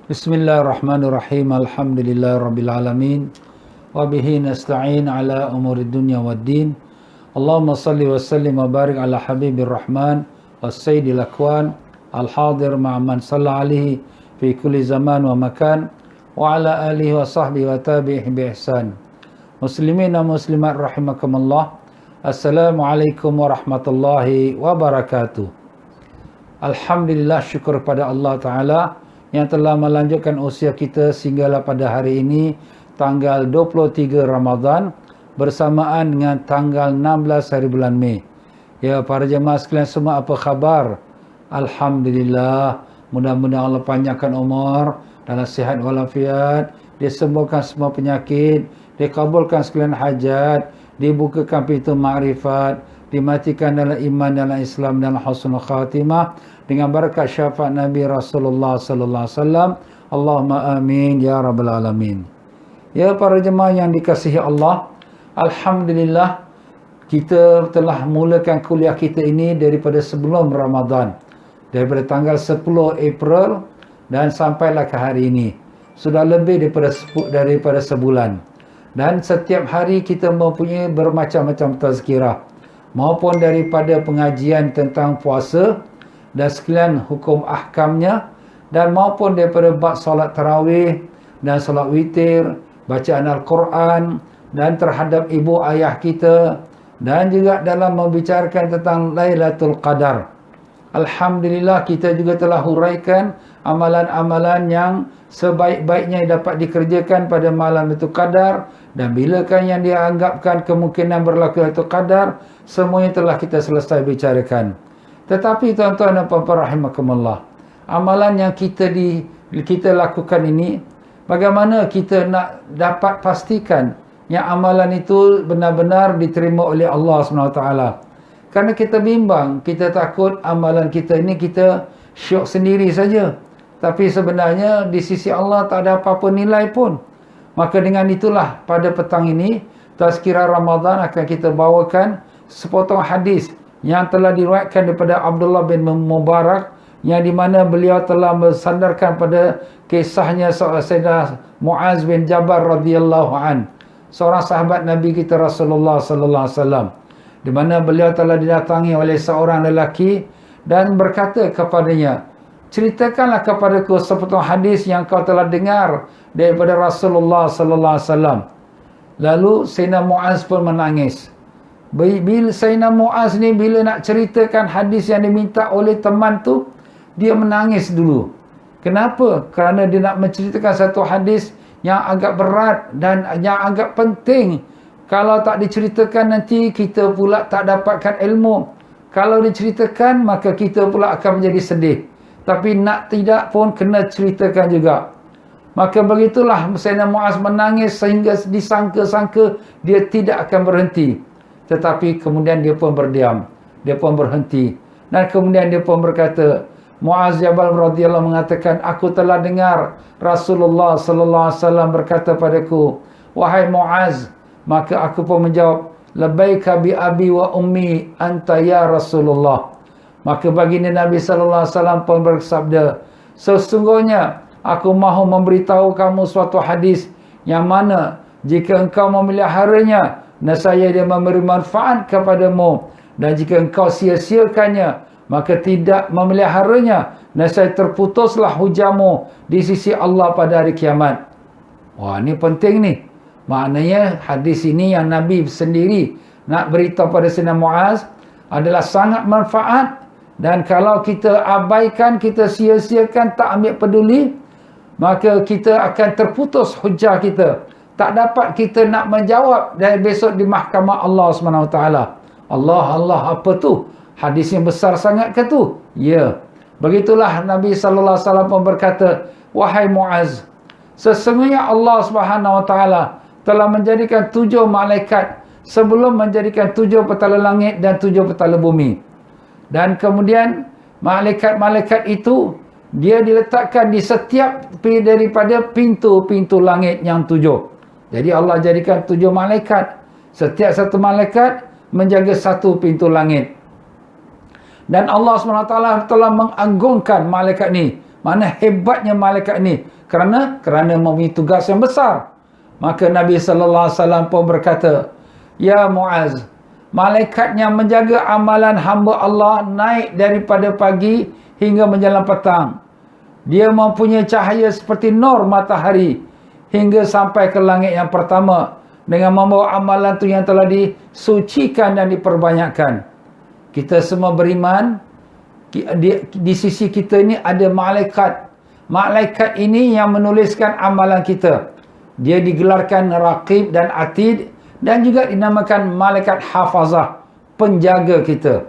Bismillahirrahmanirrahim. Alhamdulillahirrabbilalamin. Wabihi nasta'in ala umuri dunya waddin. Allahumma salli wa sallim wa barik ala habibir rahman wa sayyidil akwan al-hadir ma'aman salla alihi fi kulli zaman wa makan wa ala alihi wa sahbihi wa tabi'ihi bi ihsan. Muslimin wa muslimat rahimakumullah. Assalamualaikum warahmatullahi wabarakatuh. Alhamdulillah, syukur pada Allah Ta'ala yang telah melanjutkan usia kita sehinggalah pada hari ini tanggal 23 Ramadan bersamaan dengan tanggal 16 hari bulan Mei. Ya, para jemaah sekalian semua, apa khabar? Alhamdulillah, mudah-mudahan Allah panjangkan umur dalam sihat walafiat, disembuhkan semua penyakit, dikabulkan sekalian hajat, dibukakan pintu ma'rifat, dimatikan dalam iman, dalam Islam, dalam husnul khatimah dengan berkat syafaat Nabi Rasulullah sallallahu alaihi wasallam. Allahumma amin ya rabbal alamin. Ya, para jemaah yang dikasihi Allah, alhamdulillah kita telah mulakan kuliah kita ini daripada sebelum Ramadan, daripada tanggal 10 April dan sampailah ke hari ini. Sudah lebih daripada sebulan. Dan setiap hari kita mempunyai bermacam-macam tazkirah, maupun daripada pengajian tentang puasa dan sekalian hukum ahkamnya, dan maupun daripada bab solat tarawih dan solat witir, bacaan Al-Quran dan terhadap ibu ayah kita, dan juga dalam membicarakan tentang Lailatul Qadar. Alhamdulillah, kita juga telah huraikan amalan-amalan yang sebaik-baiknya dapat dikerjakan pada malam itu Qadar, dan bilakan yang dianggapkan kemungkinan berlaku Lailatul Qadar, semuanya telah kita selesai bicarakan. Tetapi tuan-tuan dan puan-puan rahimakumullah, amalan yang kita lakukan ini, bagaimana kita nak dapat pastikan yang amalan itu benar-benar diterima oleh Allah SWT? Kerana kita bimbang, kita takut amalan kita ini kita syok sendiri saja, tapi sebenarnya di sisi Allah tak ada apa-apa nilai pun. Maka dengan itulah pada petang ini tazkirah Ramadan akan kita bawakan sepotong hadis yang telah diriwayatkan daripada Abdullah bin Mubarak, yang di mana beliau telah bersandarkan pada kisahnya Sayyidina Muaz bin Jabal radhiyallahu an, seorang sahabat Nabi kita Rasulullah sallallahu alaihi wasallam, di mana beliau telah didatangi oleh seorang lelaki dan berkata kepadanya, ceritakanlah kepadaku sepotong hadis yang kau telah dengar daripada Rasulullah sallallahu alaihi wasallam. Lalu Sayyidina Muaz pun menangis. Bila Sayyidina Muaz ni bila nak ceritakan hadis yang diminta oleh teman tu, dia menangis dulu. Kenapa? Kerana dia nak menceritakan satu hadis yang agak berat dan yang agak penting. Kalau tak diceritakan, nanti kita pula tak dapatkan ilmu. Kalau diceritakan, maka kita pula akan menjadi sedih. Tapi nak tidak pun kena ceritakan juga. Maka begitulah Sayyidina Muaz menangis sehingga disangka-sangka dia tidak akan berhenti. Tetapi kemudian dia pun berdiam, dia pun berhenti, dan kemudian dia pun berkata, Muaz Jabal radhiyallahu mengatakan, aku telah dengar Rasulullah sallallahu alaihi wasallam berkata padaku, wahai Muaz. Maka aku pun menjawab, labbaika bi abi wa ummi anta ya Rasulullah. Maka baginda Nabi sallallahu alaihi wasallam pun bersabda, sesungguhnya aku mahu memberitahu kamu suatu hadis yang mana jika engkau memeliharanya, nescaya dia memberi manfaat kepadamu, dan jika engkau sia-siakannya, maka tidak memeliharanya, nescaya terputuslah hujamu di sisi Allah pada hari kiamat. Wah, ini penting ni. Maknanya hadis ini yang Nabi sendiri nak beritahu pada Sayyidina Muaz adalah sangat manfaat, dan kalau kita abaikan, kita sia-siakan, tak ambil peduli, maka kita akan terputus hujah kita. Tak dapat kita nak menjawab dari besok di mahkamah Allah SWT. Allah apa tu? Hadis yang besar sangat ke tu? Ya. Begitulah Nabi sallallahu alaihi wasallam pun berkata, wahai Muaz, sesungguhnya Allah SWT telah menjadikan 7 malaikat sebelum menjadikan 7 petala langit dan 7 petala bumi. Dan kemudian malaikat-malaikat itu dia diletakkan di setiap daripada pintu-pintu langit yang 7. Jadi Allah jadikan 7 malaikat. Setiap satu malaikat menjaga satu pintu langit. Dan Allah SWT telah mengagungkan malaikat ni Mana hebatnya malaikat ni? Kerana mempunyai tugas yang besar. Maka Nabi sallallahu alaihi wasallam pun berkata, "Ya Muaz, malaikat yang menjaga amalan hamba Allah naik daripada pagi hingga menjelang petang. Dia mempunyai cahaya seperti nur matahari hingga sampai ke langit yang pertama dengan membawa amalan tu yang telah disucikan dan diperbanyakkan." Kita semua beriman, di sisi kita ni ada malaikat. Malaikat ini yang menuliskan amalan kita. Dia digelarkan Raqib dan Atid, dan juga dinamakan malaikat hafazah, penjaga kita.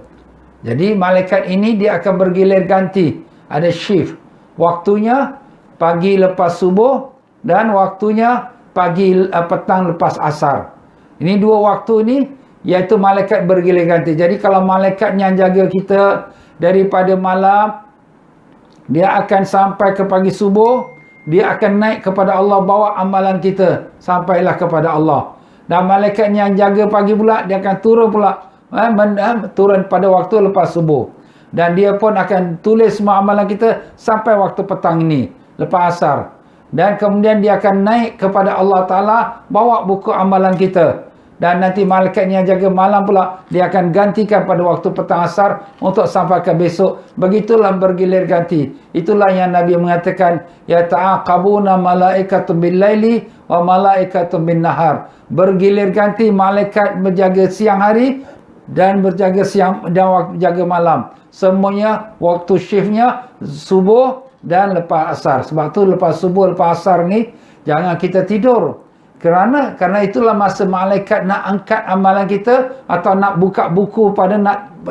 Jadi malaikat ini dia akan bergilir ganti, ada shift. Waktunya pagi lepas subuh dan waktunya petang lepas asar. Ini dua waktu ni, iaitu malaikat bergilir ganti. Jadi kalau malaikat yang jaga kita daripada malam, dia akan sampai ke pagi subuh, dia akan naik kepada Allah, bawa amalan kita sampailah kepada Allah. Dan malaikat yang jaga pagi pula, dia akan turun pula, turun pada waktu lepas subuh. Dan dia pun akan tulis semua amalan kita sampai waktu petang ini, lepas asar. Dan kemudian dia akan naik kepada Allah Ta'ala, bawa buku amalan kita. Dan nanti malaikat yang jaga malam pula, dia akan gantikan pada waktu petang asar untuk sampai ke besok. Begitulah bergilir ganti. Itulah yang Nabi mengatakan, ya ta'aqabuna malaikatun bil laili wa malaikatun bin nahar. Bergilir ganti malaikat menjaga siang hari dan berjaga siang dan jaga malam. Semuanya waktu shiftnya subuh dan lepas asar. Sebab tu lepas subuh lepas asar ni jangan kita tidur. Kerana itulah masa malaikat nak angkat amalan kita atau nak buka buku pada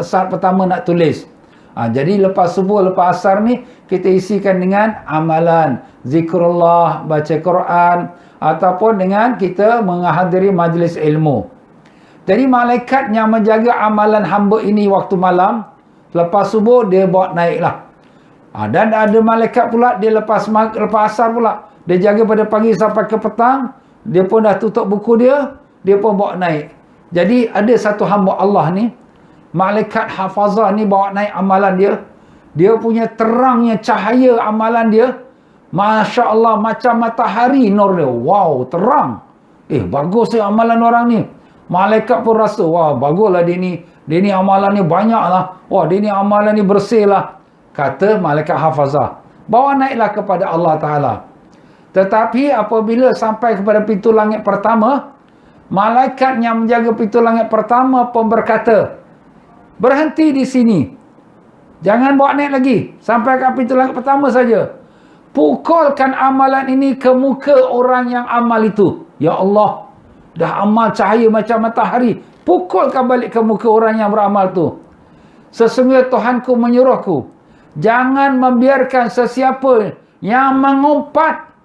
saat pertama nak tulis. Jadi lepas subuh, lepas asar ni kita isikan dengan amalan, zikrullah, baca Quran, ataupun dengan kita menghadiri majlis ilmu. Jadi malaikat yang menjaga amalan hamba ini waktu malam, lepas subuh dia bawa naik lah. Dan ada malaikat pula dia lepas asar pula, dia jaga pada pagi sampai ke petang. Dia pun dah tutup buku dia, dia pun bawa naik. Jadi ada satu hamba Allah ni, malaikat hafazah ni bawa naik amalan dia. Dia punya terangnya cahaya amalan dia, Masya Allah, macam matahari nur dia. Wow, terang. Bagus amalan orang ni. Malaikat pun rasa, wah baguslah dia ni amalan ni banyak lah. Wah, dia ni amalan ni bersih lah. Kata malaikat hafazah. Bawa naiklah kepada Allah Ta'ala. Tetapi apabila sampai kepada pintu langit pertama, malaikat yang menjaga pintu langit pertama pun berkata, berhenti di sini. Jangan bawa naik lagi. Sampai ke pintu langit pertama saja. Pukulkan amalan ini ke muka orang yang amal itu. Ya Allah, dah amal cahaya macam matahari. Pukulkan balik ke muka orang yang beramal tu. Sesungguhnya Tuhanku menyuruhku, jangan membiarkan sesiapa yang mengumpat.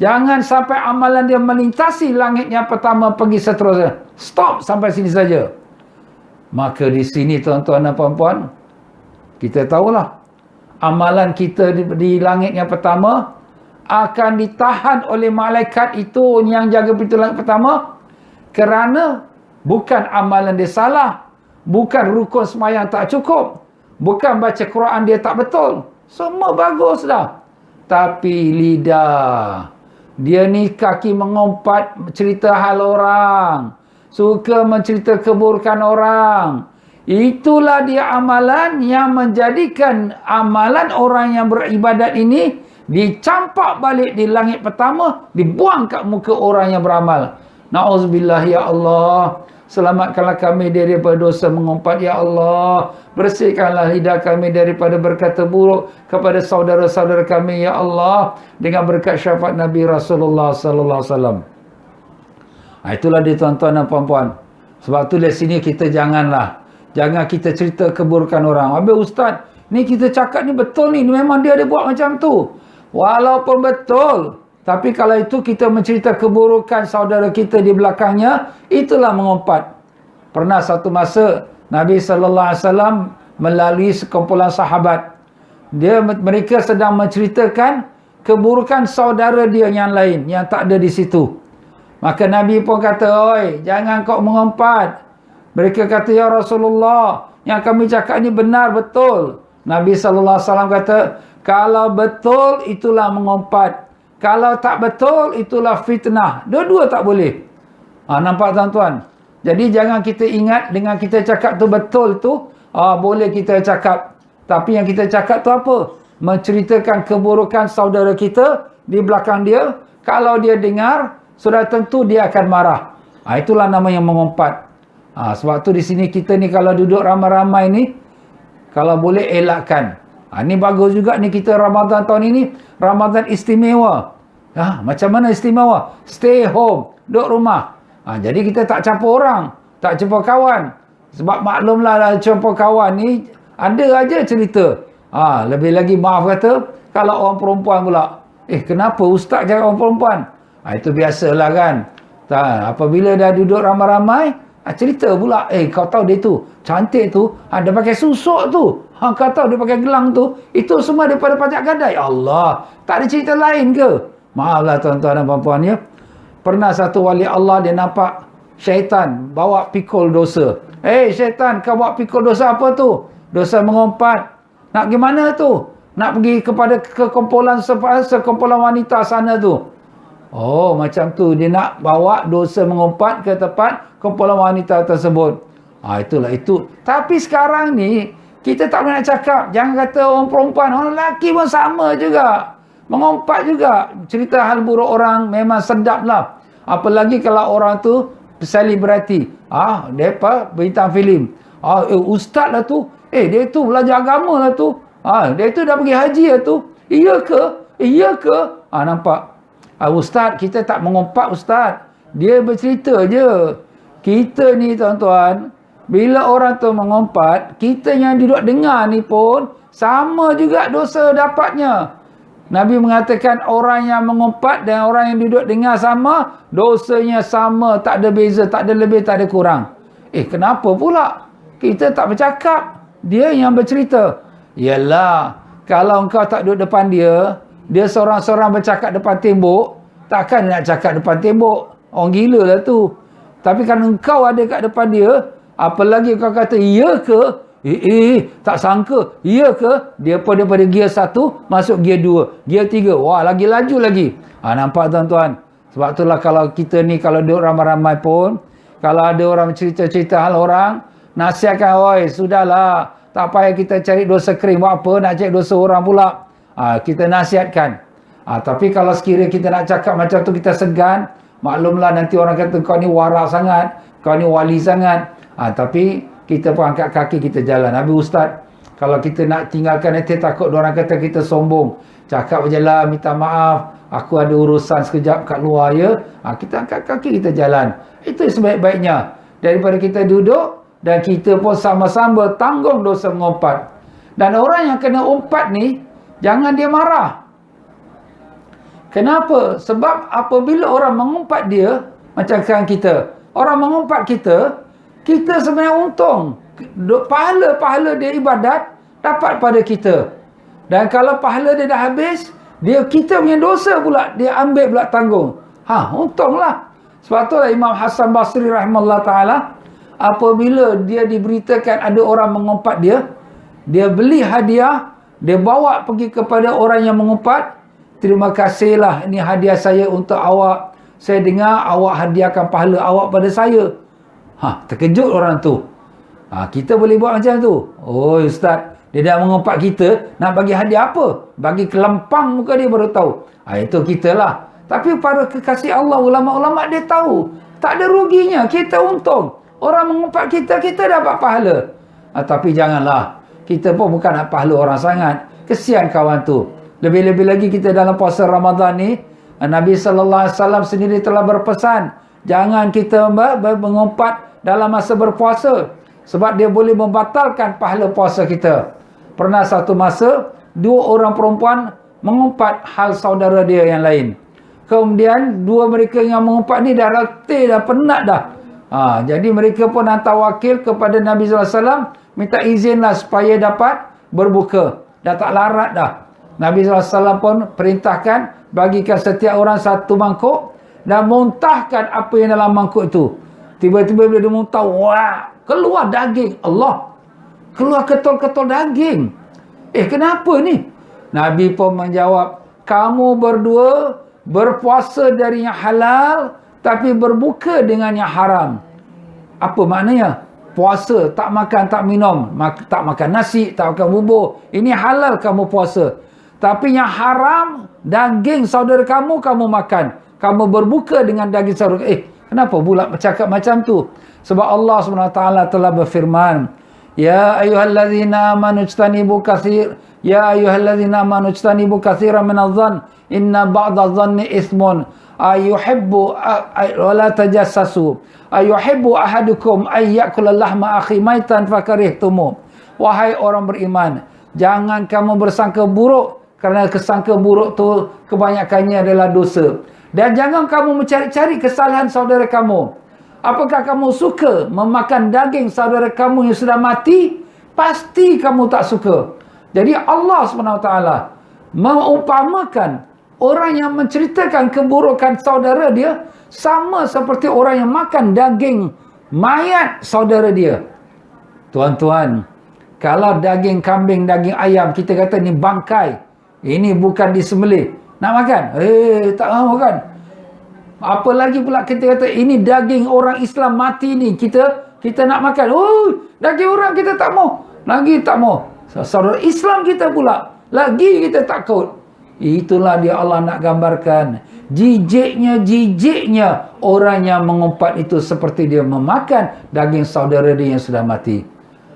Jangan sampai amalan dia melintasi langit yang pertama pergi seterusnya. Stop sampai sini saja. Maka di sini tuan-tuan dan puan-puan, kita tahulah amalan kita di langit yang pertama akan ditahan oleh malaikat itu yang jaga pintu langit pertama, kerana bukan amalan dia salah, bukan rukun sembahyang tak cukup, bukan baca Quran dia tak betul. Semua bagus dah. Tapi lidah, dia ni kaki mengumpat cerita hal orang, suka mencerita keburukan orang. Itulah dia amalan yang menjadikan amalan orang yang beribadat ini dicampak balik di langit pertama, dibuang kat muka orang yang beramal. Na'udzubillah ya Allah. Selamatkanlah kami daripada dosa mengumpat ya Allah. Bersihkanlah lidah kami daripada berkata buruk kepada saudara-saudara kami ya Allah, dengan berkat syafaat Nabi Rasulullah sallallahu alaihi wasallam. Itulah dia tuan-tuan dan puan-puan. Sebab tu di sini kita jangan kita cerita keburukan orang. Habis ustaz, ni kita cakap ni betul ni memang dia ada buat macam tu. Walaupun betul, tapi kalau itu kita mencerita keburukan saudara kita di belakangnya, itulah mengumpat. Pernah satu masa Nabi sallallahu alaihi wasallam melalui sekumpulan sahabat, mereka sedang menceritakan keburukan saudara dia yang lain yang tak ada di situ. Maka Nabi pun kata, "Oi, jangan kau mengumpat." Mereka kata, "Ya Rasulullah, yang kami cakap ni benar betul." Nabi sallallahu alaihi wasallam kata, Kalau betul, itulah mengumpat. Kalau tak betul, itulah fitnah. Dua-dua tak boleh. Nampak tuan-tuan? Jadi jangan kita ingat dengan kita cakap tu betul tu, boleh kita cakap. Tapi yang kita cakap tu apa? Menceritakan keburukan saudara kita di belakang dia. Kalau dia dengar, sudah tentu dia akan marah. Itulah nama yang mengumpat. Sebab tu di sini kita ni kalau duduk ramai-ramai ni, kalau boleh elakkan. Ni bagus juga ni kita Ramadan tahun ini, Ramadan istimewa. Macam mana istimewa? Stay home, duduk rumah. Jadi kita tak campur orang, tak campur kawan. Sebab maklumlah campur kawan ni ada aja cerita. Lebih lagi maaf kata kalau orang perempuan pula. Kenapa ustaz cakap orang perempuan? Itu biasalah kan. Apabila dah duduk ramai-ramai, cerita pula, kau tahu dia tu cantik tu, dia pakai susuk tu, kau tahu dia pakai gelang tu, itu semua daripada pajak gadai. Allah, tak ada cerita lain ke? Maaflah tuan-tuan dan puan-puan ya. Pernah satu wali Allah, dia nampak syaitan bawa pikul dosa. Syaitan, kau bawa pikul dosa apa tu? Dosa mengumpat. Nak gimana tu? Nak pergi kepada sekumpulan wanita sana tu. Macam tu. Dia nak bawa dosa mengumpat ke tempat kumpulan wanita tersebut. Itulah itu. Tapi sekarang ni, kita tak boleh nak cakap. Jangan kata orang perempuan. Orang lelaki pun sama juga. Mengumpat juga. Cerita hal buruk orang memang sedap lah. Apalagi kalau orang tu selebriti. Dia bintang filem. Ustaz lah tu. Dia tu belajar agama lah tu. Dia tu dah pergi haji lah tu. Iya ke? Iya ke? Nampak? Ustaz, kita tak mengumpat ustaz. Dia bercerita je. Kita ni tuan-tuan, bila orang tu mengumpat, kita yang duduk dengar ni pun sama juga dosa dapatnya. Nabi mengatakan orang yang mengumpat dan orang yang duduk dengar sama, dosanya sama, tak ada beza, tak ada lebih, tak ada kurang. Kenapa pula kita tak bercakap? Dia yang bercerita. Yalah, kalau engkau tak duduk depan dia, dia seorang-seorang bercakap depan tembok, takkan nak cakap depan tembok. Orang gila lah tu. Tapi kalau engkau ada kat depan dia, apalagi kau kata, iya ke? Tak sangka. Iya ke? Dia pun daripada gear 1, masuk gear 2, gear 3. Wah, lagi laju lagi. Nampak tuan-tuan? Sebab itulah kalau kita ni, kalau duduk ramai-ramai pun, kalau ada orang cerita-cerita hal orang, nasihatkan, sudahlah. Tak payah kita cari dosa kering. Buat apa nak cari dosa orang pula? Kita nasihatkan. Tapi kalau sekiranya kita nak cakap macam tu, kita segan, maklumlah nanti orang kata kau ni warak sangat, kau ni wali sangat. Tapi kita pun angkat kaki, kita jalan. Habis ustaz, kalau kita nak tinggalkan nanti takut orang kata kita sombong. Cakap je lah, minta maaf, aku ada urusan sekejap kat luar ya. Kita angkat kaki, kita jalan. Itu sebaik-baiknya. Daripada kita duduk dan kita pun sama-sama tanggung dosa mengumpat. Dan orang yang kena umpat ni, jangan dia marah. Kenapa? Sebab apabila orang mengumpat dia, macam sekarang kita, orang mengumpat kita, kita sebenarnya untung. Pahala-pahala dia ibadat dapat pada kita. Dan kalau pahala dia dah habis, kita punya dosa pula dia ambil pula tanggung. Untunglah. Sebab itulah Imam Hasan Basri rahimahullah ta'ala, apabila dia diberitakan ada orang mengumpat dia, dia beli hadiah, dia bawa pergi kepada orang yang mengumpat. Terima kasihlah, ini hadiah saya untuk awak. Saya dengar awak hadiahkan pahala awak pada saya. Terkejut orang tu. Kita boleh buat macam tu. Ustaz, dia dah mengumpat kita, nak bagi hadiah apa? Bagi kelempang muka dia baru tahu. Itu kita lah. Tapi para kekasih Allah, ulama-ulama dia tahu. Tak ada ruginya, kita untung. Orang mengumpat kita, kita dapat pahala. Tapi janganlah. Kita pun bukan nak pahala orang sangat. Kesian kawan tu. Lebih-lebih lagi kita dalam puasa Ramadan ni, Nabi SAW sendiri telah berpesan, jangan kita mengumpat dalam masa berpuasa. Sebab dia boleh membatalkan pahala puasa kita. Pernah satu masa, 2 orang perempuan mengumpat hal saudara dia yang lain. Kemudian 2 mereka yang mengumpat ni dah letih, dah penat dah. Jadi mereka pun hantar wakil kepada Nabi SAW, minta izinlah supaya dapat berbuka. Dah tak larat dah. Nabi SAW pun perintahkan, bagikan setiap orang 1 mangkuk dan muntahkan apa yang dalam mangkuk itu. Tiba-tiba bila dia muntah, keluar daging. Allah, keluar ketol-ketol daging. Kenapa ni? Nabi pun menjawab, kamu berdua berpuasa dari yang halal tapi berbuka dengan yang haram. Apa maknanya? Puasa, tak makan, tak minum, tak makan nasi, tak makan bubur. Ini halal kamu puasa. Tapi yang haram, daging saudara kamu, kamu makan. Kamu berbuka dengan daging saudara. Kenapa pula bercakap macam tu? Sebab Allah SWT telah berfirman, Ya ayyuhallazina amanu ijtanibu katsir Ya ayyuhallazina amanu ijtanibu katsiran minadh-dhann inna ba'dadh-dhanni itsmun ayuhibbu wala tajassasu ayuhibbu ahadukum ay ya'kula lahma akhi maitan fakarihtumu. Wahai orang beriman, jangan kamu bersangka buruk, kerana kesangka buruk tu kebanyakannya adalah dosa. Dan jangan kamu mencari-cari kesalahan saudara kamu. Apakah kamu suka memakan daging saudara kamu yang sudah mati? Pasti kamu tak suka. Jadi Allah SWT mengumpamakan orang yang menceritakan keburukan saudara dia sama seperti orang yang makan daging mayat saudara dia. Tuan-tuan, kalau daging kambing, daging ayam, kita kata ni bangkai, ini bukan disembelih, nak makan? Tak mahu kan? Apa lagi pula kita kata ini daging orang Islam mati ni, kita nak makan. Daging orang kita tak mau. Lagi tak mau. Saudara Islam kita pula, lagi kita takut. Itulah dia Allah nak gambarkan. Jijiknya orang yang mengumpat itu seperti dia memakan daging saudara dia yang sudah mati.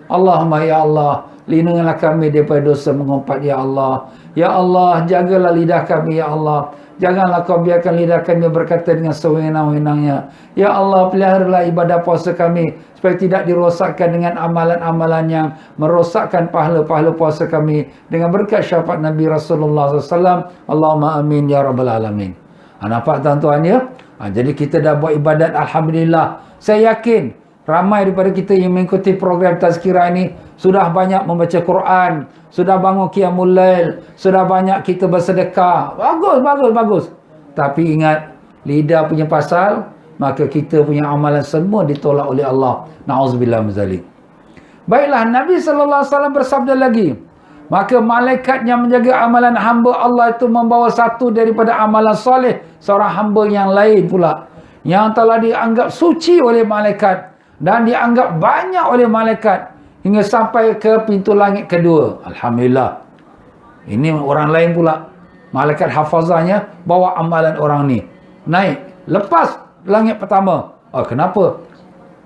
Allahumma ya Allah, lindungilah kami daripada dosa mengumpat ya Allah. Ya Allah, jagalah lidah kami ya Allah. Janganlah kau biarkan lidah kami berkata dengan sewenang-wenangnya. Ya Allah, peliharalah ibadah puasa kami supaya tidak dirosakkan dengan amalan-amalan yang merosakkan pahala-pahala puasa kami. Dengan berkat syafaat Nabi Rasulullah SAW. Allahumma amin ya rabbal alamin. Nampak tuan-tuan ya? Jadi kita dah buat ibadat, Alhamdulillah. Saya yakin ramai daripada kita yang mengikuti program Tazkirah ini sudah banyak membaca Quran, sudah bangun Qiyamul Lail, sudah banyak kita bersedekah. Bagus. Tapi ingat, lidah punya pasal, maka kita punya amalan semua ditolak oleh Allah. Na'udzubillah min zalik. Baiklah, Nabi SAW bersabda lagi, maka malaikat yang menjaga amalan hamba Allah itu membawa satu daripada amalan soleh seorang hamba yang lain pula, yang telah dianggap suci oleh malaikat dan dianggap banyak oleh malaikat hingga sampai ke pintu langit kedua. Alhamdulillah. Ini orang lain pula. Malaikat hafazahnya bawa amalan orang ni naik, lepas langit pertama. Kenapa?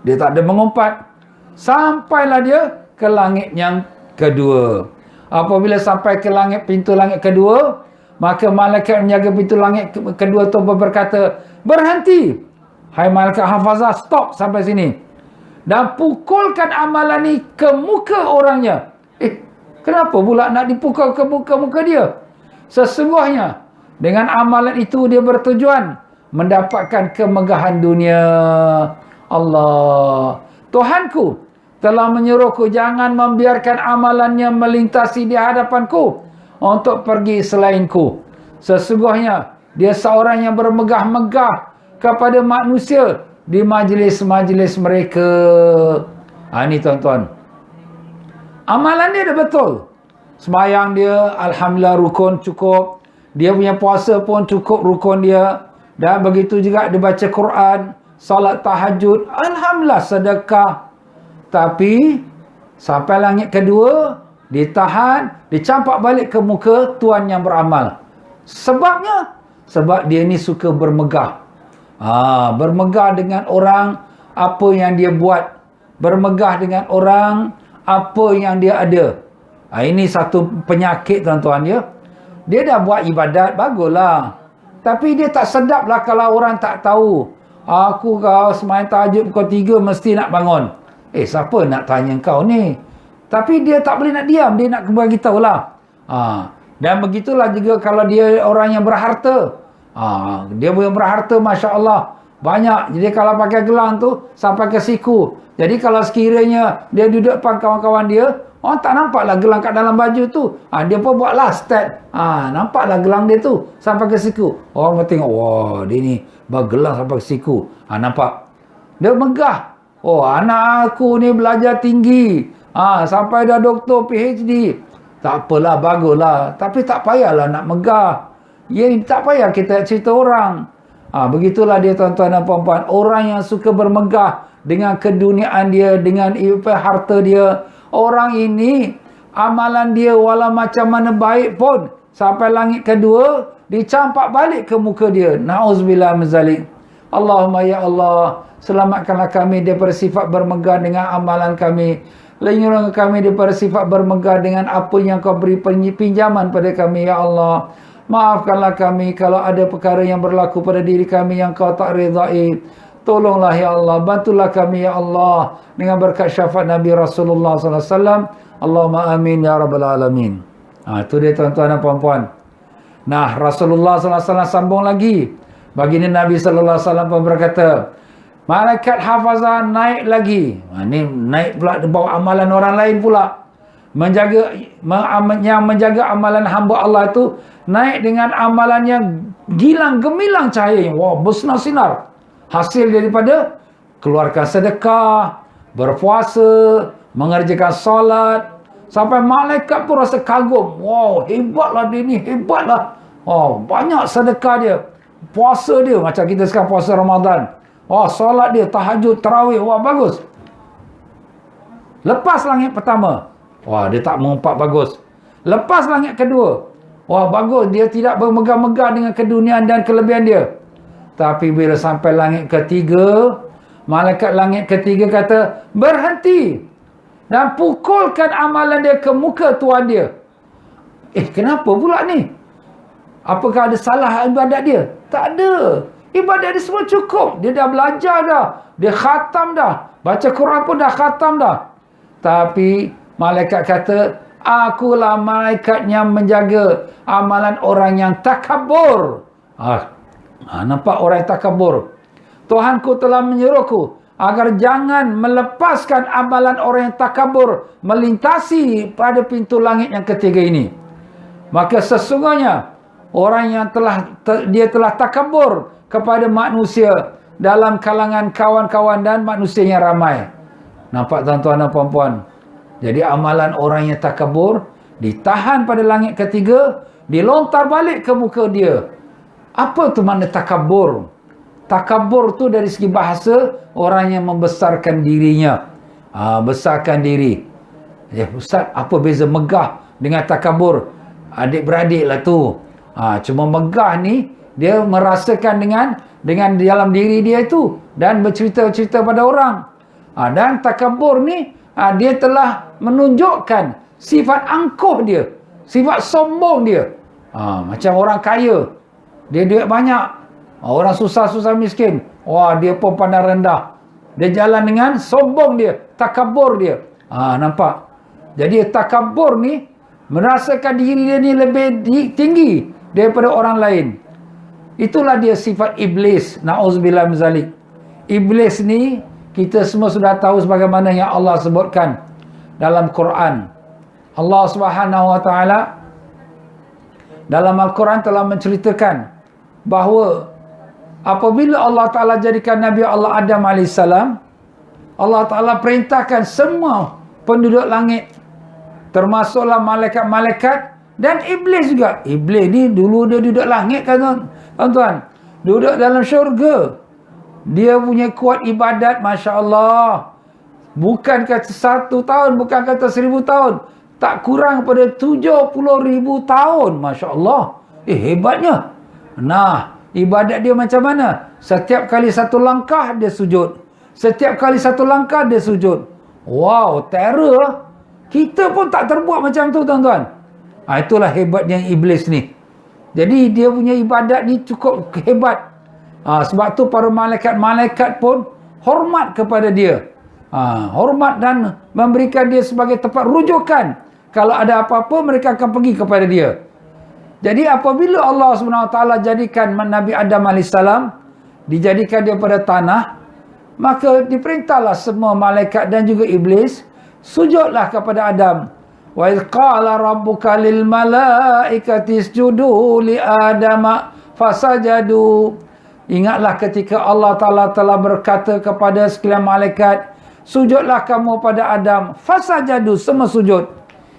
Dia tak ada mengumpat. Sampailah dia ke langit yang kedua. Apabila sampai ke pintu langit kedua, maka malaikat menjaga pintu langit kedua tu berkata, berhenti. Hai malaikat hafazah, stop sampai sini. Dan pukulkan amalan ni ke muka orangnya. Kenapa pula nak dipukul ke muka dia? Sesungguhnya dengan amalan itu dia bertujuan mendapatkan kemegahan dunia. Allah, Tuhanku telah menyuruhku jangan membiarkan amalannya melintasi di hadapanku untuk pergi selainku. Sesungguhnya dia seorang yang bermegah-megah kepada manusia di majlis-majlis mereka. Ini tuan-tuan, amalan dia dah betul. Sembahyang dia, Alhamdulillah, rukun cukup. Dia punya puasa pun cukup rukun dia. Dan begitu juga dia baca Quran, salat tahajud, Alhamdulillah, sedekah. Tapi sampai langit kedua, ditahan, dicampak balik ke muka Tuhan yang beramal. Sebabnya, sebab dia ni suka bermegah. Bermegah dengan orang apa yang dia buat, bermegah dengan orang apa yang dia ada. Ini satu penyakit tuan-tuan ya. Dia dah buat ibadat, baguslah, tapi dia tak sedap lah kalau orang tak tahu. Aku kau sembahyang tahajud pukul 3 mesti nak bangun. Siapa nak tanya kau ni? Tapi dia tak boleh nak diam, dia nak bagi tahulah. Dan begitulah juga kalau dia orang yang berharta. Dia punya berharta, Masya Allah, banyak. Jadi kalau pakai gelang tu sampai ke siku. Jadi kalau sekiranya dia duduk depan kawan-kawan dia, tak nampaklah gelang kat dalam baju tu. Dia pun buatlah stat. Nampaklah gelang dia tu sampai ke siku. Orang tengok, wah, dia ni bergelang sampai ke siku. Nampak. Dia megah. Anak aku ni belajar tinggi. Sampai dah doktor PhD. Tak apalah, baguslah. Tapi tak payahlah nak megah. Tak payah kita cerita orang. Begitulah dia tuan-tuan dan puan-puan. Orang yang suka bermegah dengan keduniaan dia, dengan harta dia. Orang ini, amalan dia walau macam mana baik pun, sampai langit kedua, dicampak balik ke muka dia. Na'udzubillah min zalik. Allahumma ya Allah, selamatkanlah kami daripada sifat bermegah dengan amalan kami. Lindungi kami daripada sifat bermegah dengan apa yang kau beri pinjaman pada kami, ya Allah. Maafkanlah kami kalau ada perkara yang berlaku pada diri kami yang kau tak redai. Tolonglah ya Allah, bantulah kami ya Allah dengan berkat syafaat Nabi Rasulullah sallallahu alaihi wasallam. Allahumma amin ya rabbal alamin. Itu dia tuan-tuan dan puan-puan. Nah, Rasulullah sallallahu alaihi wasallam sambung lagi. Baginda Nabi sallallahu alaihi wasallam pun berkata, malaikat hafazah naik lagi. Ini naik pula bawa amalan orang lain pula. Yang menjaga amalan hamba Allah itu naik dengan amalan yang gilang gemilang cahaya. Wah, bersinar-sinar. Hasil daripada keluarkan sedekah, berpuasa, mengerjakan solat. Sampai malaikat pun rasa kagum. Wow, hebatlah dia ni, hebatlah. Wow, banyak sedekah dia. Puasa dia, macam kita sekarang puasa Ramadan. Oh, solat dia, tahajud, tarawih. Wah, bagus. Lepas langit pertama. Wah, dia tak mengumpat, bagus. Lepas langit kedua. Wah, bagus. Dia tidak bermegah-megah dengan keduniaan dan kelebihan dia. Tapi bila sampai langit ketiga, malaikat langit ketiga kata, berhenti. Dan pukulkan amalan dia ke muka Tuhan dia. Kenapa pula ni? Apakah ada salah ibadat dia? Tak ada. Ibadat dia semua cukup. Dia dah belajar dah. Dia khatam dah. Baca Quran pun dah khatam dah. Tapi malaikat kata, akulah malaikat yang menjaga amalan orang yang takabur. Nampak orang yang takabur. Tuhanku telah menyuruhku agar jangan melepaskan amalan orang yang takabur melintasi pada pintu langit yang ketiga ini. Maka sesungguhnya orang yang dia telah takabur kepada manusia dalam kalangan kawan-kawan dan manusia yang ramai. Nampak tuan-tuan dan puan-puan? Jadi amalan orang yang takabur ditahan pada langit ketiga, dilontar balik ke muka dia. Apa tu makna takabur? Takabur tu dari segi bahasa, orang yang membesarkan dirinya. Besarkan diri. Ustaz, apa beza megah dengan takabur? Adik-beradik lah tu. Cuma megah ni, dia merasakan dengan dalam diri dia itu dan bercerita-cerita pada orang. Dan takabur ni, dia telah menunjukkan sifat angkuh dia, sifat sombong dia. Macam orang kaya, dia duit banyak. Orang susah-susah miskin, wah, dia pun pandang rendah. Dia jalan dengan sombong dia, takabur dia. Nampak? Jadi takabur ni merasakan diri dia ni lebih tinggi daripada orang lain. Itulah dia sifat iblis. Na'udzubillah min zalik. Iblis ni kita semua sudah tahu sebagaimana yang Allah sebutkan dalam Quran. Allah Subhanahu wa taala dalam Al-Quran telah menceritakan bahawa apabila Allah Taala jadikan Nabi Allah Adam AS, Allah Taala perintahkan semua penduduk langit, termasuklah malaikat-malaikat dan iblis juga. Iblis ni dulu dia duduk langit kan tuan-tuan, duduk dalam syurga. Dia punya kuat ibadat, Masya Allah. Bukan kata 1 tahun, bukan kata 1000 tahun. Tak kurang pada 70,000 tahun. Masya Allah. Hebatnya. Nah, ibadat dia macam mana? Setiap kali satu langkah, dia sujud. Setiap kali satu langkah, dia sujud. Wow, terror. Kita pun tak terbuat macam tu, tuan-tuan. Itulah hebatnya iblis ni. Jadi, dia punya ibadat ni cukup hebat. Sebab tu para malaikat-malaikat pun hormat kepada dia. Hormat dan memberikan dia sebagai tempat rujukan. Kalau ada apa-apa, mereka akan pergi kepada dia. Jadi apabila Allah SWT jadikan Nabi Adam AS, dijadikan dia pada tanah, maka diperintahlah semua malaikat dan juga iblis, sujudlah kepada Adam. Wa idh qala rabbuka lil malaikati isjudu li adama fasajadu. Ingatlah ketika Allah Ta'ala telah berkata kepada sekalian malaikat, sujudlah kamu pada Adam. Fasajadu, semua sujud.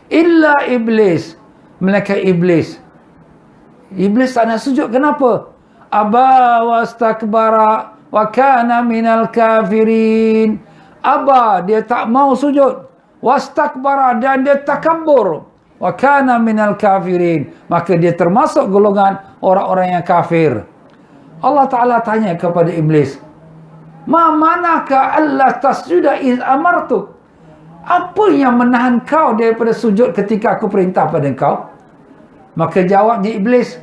illa iblis, melainkan iblis. Iblis tak nak sujud. Kenapa? Aba wastakbara wa kana minal kafirin. Aba, dia tak mau sujud. Wastakbara, dan dia takabur. Wa kana minal kafirin, maka dia termasuk golongan orang-orang yang kafir. Allah Ta'ala tanya kepada iblis, ma manaka Allah tasjuda iz amartuk? Apa yang menahan kau daripada sujud ketika aku perintah pada kau? Maka jawabnya iblis,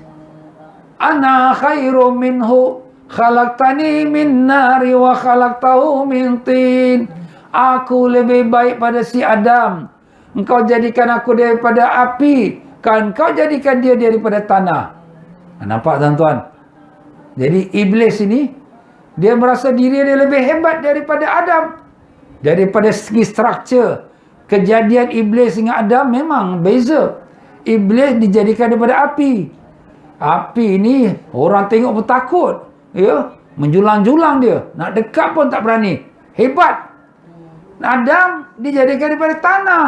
ana khairum minhu khalaqtani min nari wa khalaqtahu min tin. Aku lebih baik pada si Adam. Engkau jadikan aku daripada api, kan kau jadikan dia daripada tanah. Nampak tuan-tuan? Jadi iblis ini, dia merasa diri dia lebih hebat daripada Adam. Daripada segi struktur, kejadian iblis dengan Adam memang beza. Iblis dijadikan daripada api. Api ni orang tengok pun takut. Ya, menjulang-julang dia. Nak dekat pun tak berani. Hebat. Adam dijadikan daripada tanah.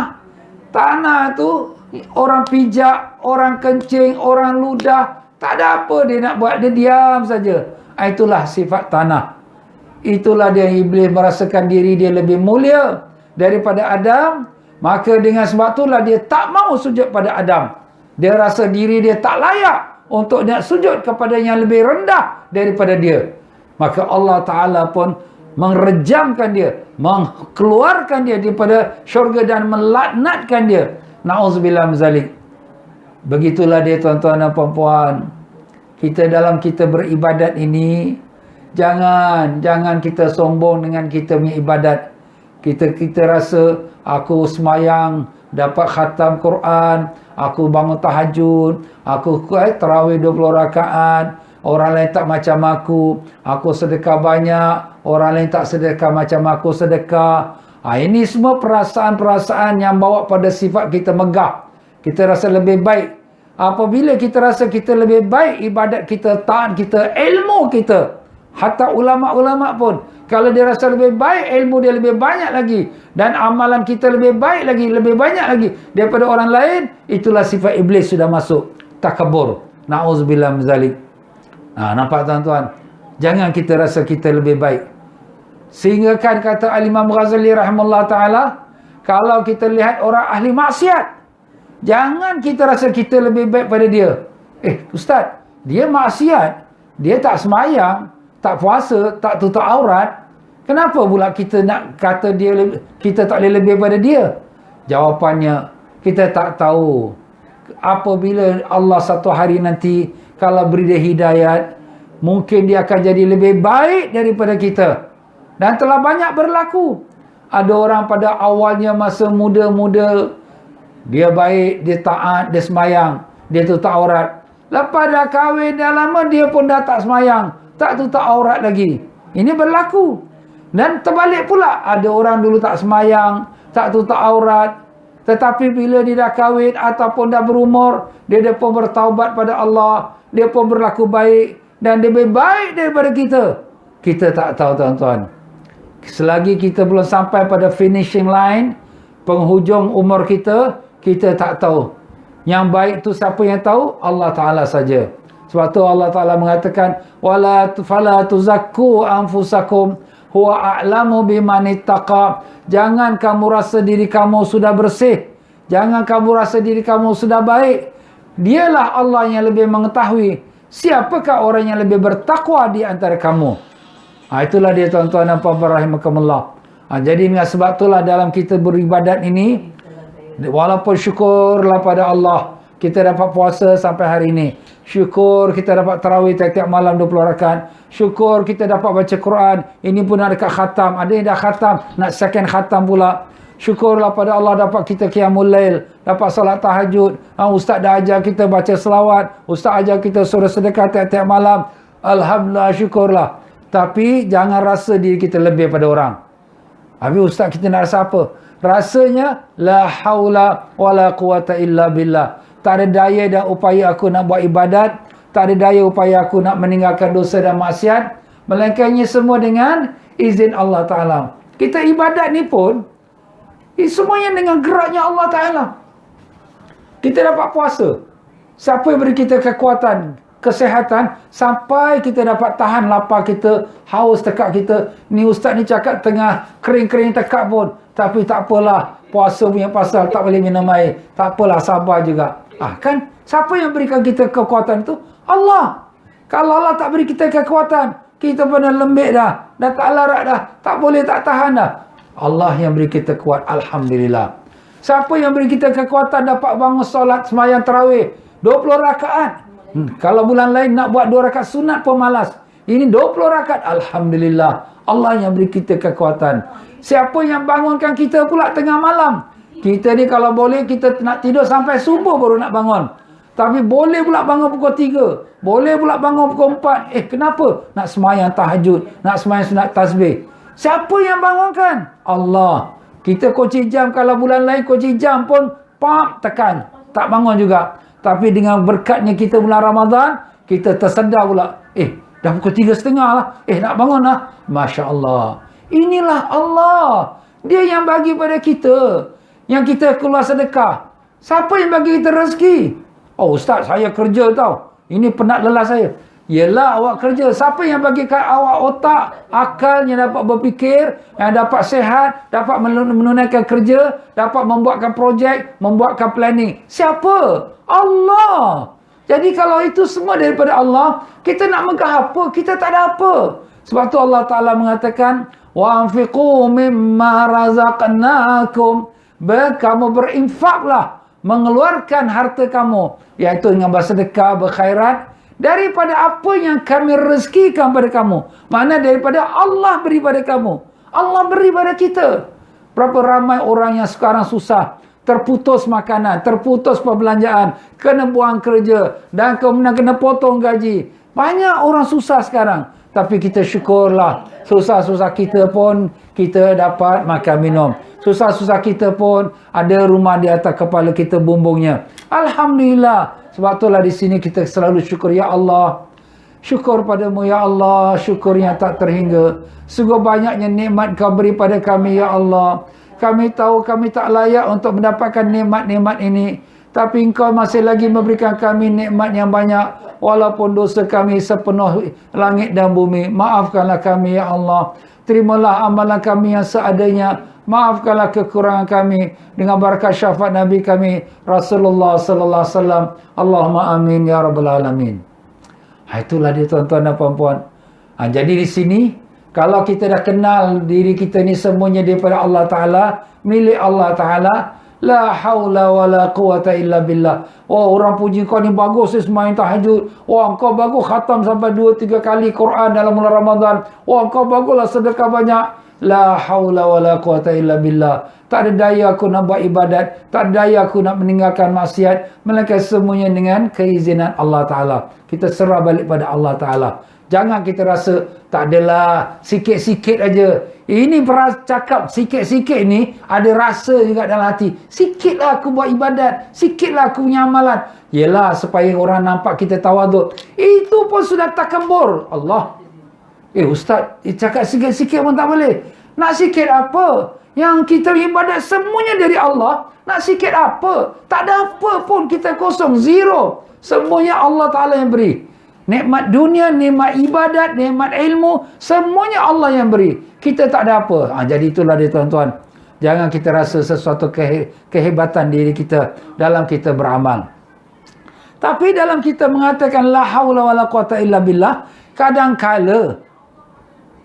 Tanah tu orang pijak, orang kencing, orang ludah, tak ada apa dia nak buat, dia diam saja. Itulah sifat tanah. Itulah dia iblis merasakan diri dia lebih mulia daripada Adam. Maka dengan sebab itulah dia tak mau sujud pada Adam. Dia rasa diri dia tak layak untuk nak sujud kepada yang lebih rendah daripada dia. Maka Allah Ta'ala pun mengerjamkan dia, mengeluarkan dia daripada syurga dan melaknatkan dia. Na'udzubillah min zalik. Begitulah dia tuan-tuan dan puan-puan. Kita dalam kita beribadat ini, jangan kita sombong dengan kita punya ibadat. Kita rasa aku semayang dapat khatam Quran, aku bangun tahajud, aku tarawih 20 rakaat, orang lain tak macam aku sedekah banyak, orang lain tak sedekah macam aku sedekah. Ini semua perasaan-perasaan yang bawa pada sifat kita megah. Kita rasa lebih baik. Apabila kita rasa kita lebih baik, ibadat kita, taat kita, ilmu kita, hatta ulama-ulama pun, kalau dia rasa lebih baik, ilmu dia lebih banyak lagi, dan amalan kita lebih baik lagi, lebih banyak lagi daripada orang lain, itulah sifat iblis sudah masuk. Takabur. Na'udzubillah min zalik. Nampak tuan-tuan? Jangan kita rasa kita lebih baik. Sehingga kan kata Al-Imam Ghazali rahimahullah ta'ala, kalau kita lihat orang ahli maksiat, jangan kita rasa kita lebih baik pada dia. Ustaz, dia maksiat, dia tak semayang, tak puasa, tak tutup aurat. Kenapa pula kita nak kata kita tak boleh lebih pada dia? Jawapannya, kita tak tahu. Apabila Allah satu hari nanti, kalau beri dia hidayat, mungkin dia akan jadi lebih baik daripada kita. Dan telah banyak berlaku. Ada orang pada awalnya masa muda-muda, dia baik, dia taat, dia semayang, dia tutup aurat. Lepas dah kahwin, dah lama, dia pun dah tak semayang, tak tutup aurat lagi. Ini berlaku. Dan terbalik pula, ada orang dulu tak semayang, tak tutup aurat, tetapi bila dia dah kahwin ataupun dah berumur, dia pun bertaubat pada Allah, dia pun berlaku baik, dan dia lebih baik daripada kita. Kita tak tahu tuan-tuan. Selagi kita belum sampai pada finishing line, penghujung umur kita, kita tak tahu. Yang baik tu siapa yang tahu? Allah Ta'ala saja. Sebab tu Allah Ta'ala mengatakan, wala fala tuzakku anfusakum huwa a'lamu bimanittaqa. Jangan kamu rasa diri kamu sudah bersih. Jangan kamu rasa diri kamu sudah baik. Dialah Allah yang lebih mengetahui siapakah orang yang lebih bertakwa di antara kamu. Itulah dia tuan-tuan dan puan-puan rahimakumullah. Jadi dengan sebab itulah dalam kita beribadat ini, walaupun syukurlah pada Allah, kita dapat puasa sampai hari ini. Syukur kita dapat tarawih tiap-tiap malam 20 rakaat. Syukur kita dapat baca Quran. Ini pun nak dekat khatam. Ada yang dah khatam, nak second khatam pula. Syukurlah pada Allah dapat kita qiyamul lail, dapat salat tahajud. Ustaz dah ajar kita baca selawat. Ustaz ajar kita suruh sedekah tiap-tiap malam. Alhamdulillah, syukurlah. Tapi jangan rasa diri kita lebih pada orang. Habis ustaz kita nak rasa apa? Rasanya la haula wala quwata illa billah. Tak ada daya dan upaya aku nak buat ibadat, tak ada daya upaya aku nak meninggalkan dosa dan maksiat, melainkannya semua dengan izin Allah Ta'ala. Kita ibadat ni pun semuanya dengan geraknya Allah Ta'ala. Kita dapat puasa. Siapa yang beri kita kekuatan, kesihatan, sampai kita dapat tahan lapar kita, haus tekak kita. Ni ustaz ni cakap tengah kering-kering tekak pun. Tapi tak apalah, puasa punya pasal tak boleh minum air. Tak apalah, sabar juga. Kan? Siapa yang berikan kita kekuatan tu? Allah. Kalau Allah tak beri kita kekuatan, kita pun dah lembik dah tak larat dah, tak boleh, tak tahan dah. Allah yang beri kita kuat, alhamdulillah. Siapa yang beri kita kekuatan dapat bangun solat sembahyang tarawih 20 rakaat. Kalau bulan lain nak buat 2 rakaat sunat pun malas. Ini 20 rakaat, alhamdulillah. Allah yang beri kita kekuatan. Siapa yang bangunkan kita pula tengah malam? Kita ni kalau boleh kita nak tidur sampai subuh baru nak bangun. Tapi boleh pula bangun pukul 3. Boleh pula bangun pukul 4. Kenapa? Nak sembahyang tahajud, nak sembahyang sunat tasbih. Siapa yang bangunkan? Allah. Kita kunci jam, kalau bulan lain kunci jam pun tekan, tak bangun juga. Tapi dengan berkatnya kita bulan Ramadan, kita tersedar pula. Dah pukul 3.30 lah. Nak bangun lah. Masya Allah. Inilah Allah. Dia yang bagi pada kita. Yang kita keluar sedekah. Siapa yang bagi kita rezeki? Ustaz, saya kerja tau. Ini penat lelah saya. Yelah, awak kerja. Siapa yang bagi awak otak, akal yang dapat berfikir, yang dapat sehat, dapat menunaikan kerja, dapat membuatkan projek, membuatkan planning? Siapa? Allah. Jadi kalau itu semua daripada Allah, kita nak megah apa? Kita tak ada apa. Sebab tu Allah Ta'ala mengatakan, wa anfiqu mimma razaqnakum. Kamu berinfaklah, mengeluarkan harta kamu, iaitu dengan bersedekah, berkhairat, daripada apa yang kami rezekikan pada kamu. Mana daripada Allah beri pada kamu. Allah beri pada kita. Berapa ramai orang yang sekarang susah, terputus makanan, terputus perbelanjaan, kena buang kerja, dan kemudian kena potong gaji. Banyak orang susah sekarang. Tapi kita syukurlah, susah-susah kita pun kita dapat makan minum. Susah-susah kita pun ada rumah di atas kepala kita bumbungnya. Alhamdulillah. Sebab itulah di sini kita selalu syukur, ya Allah. Syukur padamu, ya Allah. Syukur yang tak terhingga. Sungguh banyaknya nikmat kau beri pada kami, ya Allah. Kami tahu kami tak layak untuk mendapatkan nikmat-nikmat ini. Tapi engkau masih lagi memberikan kami nikmat yang banyak. Walaupun dosa kami sepenuh langit dan bumi. Maafkanlah kami, ya Allah. Terimalah amalan kami yang seadanya. Maafkanlah kekurangan kami dengan berkat syafaat Nabi kami Rasulullah sallallahu alaihi wasallam. Allahumma amin ya rabbal alamin. Itulah dia tuan-tuan dan puan-puan. Jadi di sini kalau kita dah kenal diri kita ni semuanya daripada Allah Taala, milik Allah Taala, la haula wala quwata illa billah. Orang puji kau ni bagus sembahyang tahajud. Kau bagus khatam sampai 2-3 kali Quran dalam bulan Ramadan. Kau baguslah sedekah banyak. La haula wala quwata illa billah. Tak ada daya aku nak buat ibadat, tak ada daya aku nak meninggalkan maksiat, melainkan semuanya dengan keizinan Allah Ta'ala. Kita serah balik pada Allah Ta'ala. Jangan kita rasa tak adalah, sikit-sikit aja. Ini cakap sikit-sikit ni ada rasa juga dalam hati. Sikitlah aku buat ibadat, sikitlah aku punya amalan. Yelah, supaya orang nampak kita tawaduk. Itu pun sudah takabur. Allah. Ustaz, cakap sikit-sikit pun tak boleh. Nak sikit apa? Yang kita ibadat semuanya dari Allah. Nak sikit apa? Tak ada apa pun, kita kosong, zero. Semuanya Allah Ta'ala yang beri. Nikmat dunia, nikmat ibadat, nikmat ilmu, semuanya Allah yang beri. Kita tak ada apa. Jadi itulah dia tuan-tuan. Jangan kita rasa sesuatu kehebatan diri kita dalam kita beramal. Tapi dalam kita mengatakan la haula wala quwata illa billah, kadang-kala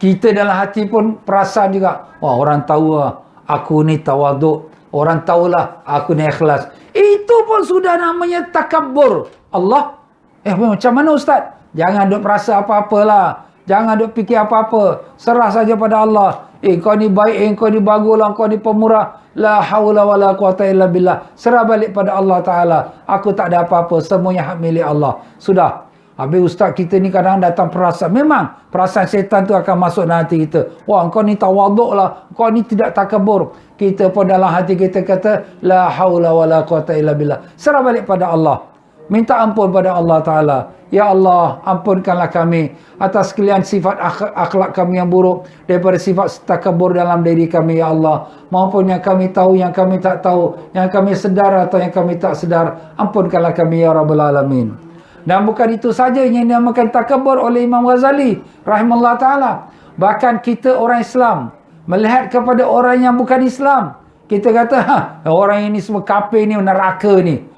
kita dalam hati pun perasan juga, orang tahu aku ni tawaduk, orang tahulah aku ni ikhlas. Itu pun sudah namanya takabur. Allah, macam mana Ustaz? Jangan duk perasa apa-apalah. Jangan duk fikir apa-apa. Serah saja pada Allah. Kau ni baik, kau ni baguslah, kau ni pemurah. La haula wala quwata illa billah. Serah balik pada Allah Ta'ala. Aku tak ada apa-apa. Semuanya hak milik Allah. Sudah. Habis ustaz kita ni kadang datang perasaan. Memang perasaan syaitan tu akan masuk dalam hati kita. Kau ni tawaduk lah. Kau ni tidak takabur. Kita pun dalam hati kita kata, la haula wala quwata illa billah. Serah balik pada Allah. Minta ampun pada Allah Ta'ala. Ya Allah, ampunkanlah kami atas sekalian sifat akhlak kami yang buruk, daripada sifat takabur dalam diri kami, Ya Allah. Maupun yang kami tahu, yang kami tak tahu, yang kami sedar atau yang kami tak sedar. Ampunkanlah kami, Ya Rabbal Alamin. Dan bukan itu saja yang dinamakan takabur oleh Imam Ghazali rahimahullah ta'ala. Bahkan kita orang Islam melihat kepada orang yang bukan Islam, kita kata, orang ini semua kafir ni, neraka ni.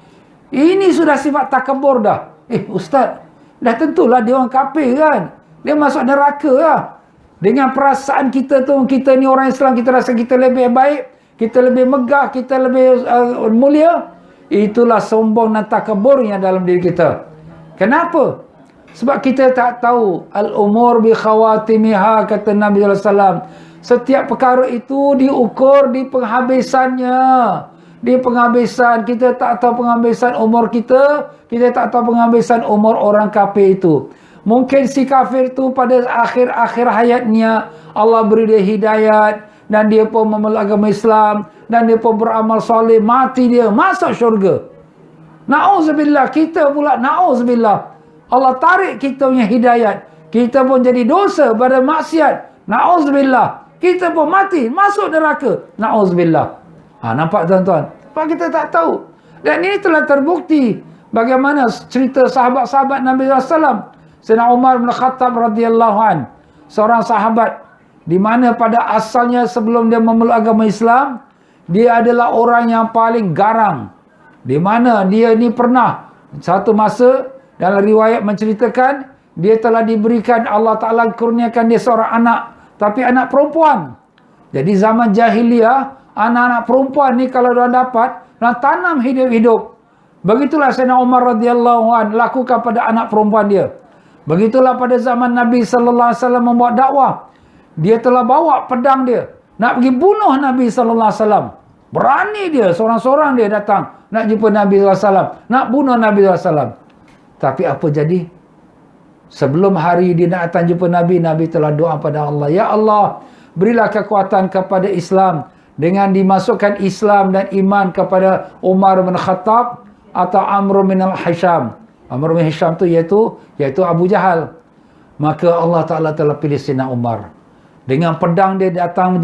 Ini sudah sifat takabur dah. Ustaz, dah tentulah dia orang kafir kan. Dia masuk neraka lah. Dengan perasaan kita tu, kita ni orang Islam, kita rasa kita lebih baik, kita lebih megah, kita lebih mulia. Itulah sombong dan takabur yang dalam diri kita. Kenapa? Sebab kita tak tahu. Al-umur bi khawatimiha, kata Nabi SAW. Setiap perkara itu diukur di penghabisannya. Di penghabisan, kita tak tahu penghabisan umur kita, kita tak tahu penghabisan umur orang kafir itu. Mungkin si kafir itu pada akhir-akhir hayatnya Allah beri dia hidayat dan dia pun memeluk agama Islam dan dia pun beramal soleh, mati dia masuk syurga. Na'udzubillah, kita pula na'udzubillah, Allah tarik kita punya hidayat, kita pun jadi dosa pada maksiat. Na'udzubillah, kita pun mati masuk neraka. Na'udzubillah. Nampak tuan-tuan? Sebab kita tak tahu. Dan ini telah terbukti bagaimana cerita sahabat-sahabat Nabi SAW. Sayyidina Umar bin Khattab radhiyallahu an, seorang sahabat di mana pada asalnya sebelum dia memeluk agama Islam, dia adalah orang yang paling garang. Di mana dia ni pernah satu masa dalam riwayat menceritakan dia telah diberikan, Allah Ta'ala kurniakan dia seorang anak, tapi anak perempuan. Jadi zaman jahiliyah, anak-anak perempuan ni kalau dia dapat, dia tanam hidup-hidup. Begitulah Sayyidina Umar radhiyallahu an lakukan pada anak perempuan dia. Begitulah pada zaman Nabi sallallahu alaihi wasallam membuat dakwah. Dia telah bawa pedang dia nak pergi bunuh Nabi sallallahu alaihi wasallam. Berani dia, seorang-seorang dia datang nak jumpa Nabi sallallahu alaihi wasallam, nak bunuh Nabi sallallahu alaihi wasallam. Tapi apa jadi? Sebelum hari dia nak datang jumpa Nabi, Nabi telah doa pada Allah, Ya Allah, berilah kekuatan kepada Islam dengan dimasukkan Islam dan iman kepada Umar bin Khattab atau Amr bin al-Hisham. Amr bin Hisham tu iaitu Abu Jahal. Maka Allah Ta'ala telah pilih Sayyidina Umar. Dengan pedang dia datang